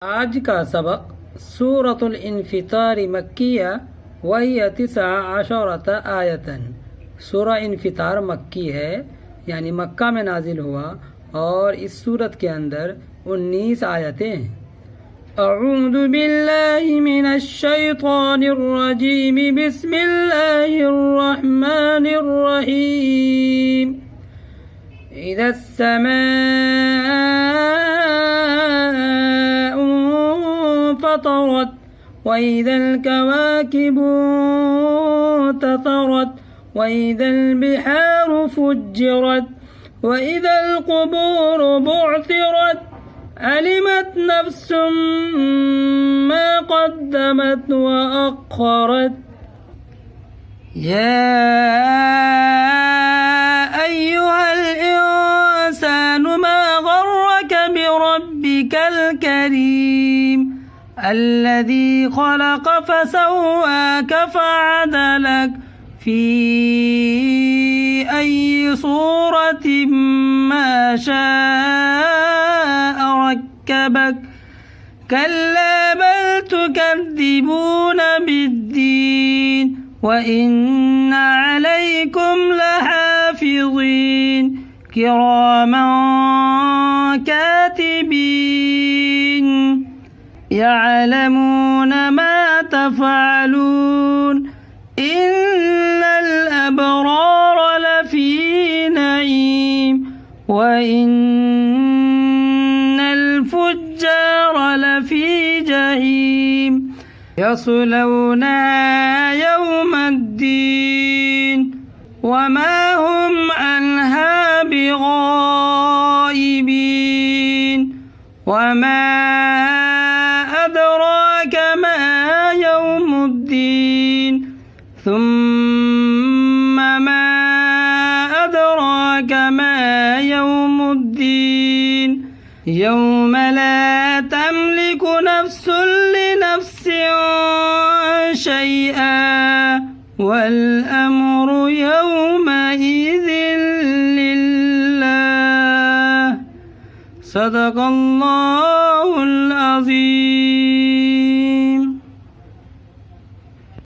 आज का सबक सूरतुल इन्फितार मक्किया वही 19 आयतन। सूरा इन्फितार मक्की है, यानी मक्का में नाजिल हुआ और इस सूरत के अंदर 19 आयतें हैं। अऊज़ु बिल्लाहि मिनश शैतानिर रजीम, बिस्मिल्लाहिर रहमानिर रहीम। इज़स समाअ फतरत वइज़ा الكواكب انتثرت وإذا البحار فجرت وإذا القبور بعثرت علمت نفس ما قدمت وأخرت يا أيها الإنسان ما غرك بربك الكريم الذي خلق فسواك فعدلك في أي صورة ما شاء ركبك كلا بل تكذبون بالدين وإن عليكم لحافظين كراما كاتبين يعلمون ما تفعلون إن الأبرار لفي نعيم وإن الفجار لفي جحيم يصلونها يوم الدين وما هم عنها بغائبين وما أدراك ما يوم الدين ثم ما أدراك ما يوم الدين يوم لا تملك نفس لنفس شيئا والأمر يومئذ لله صدق الله العظيم।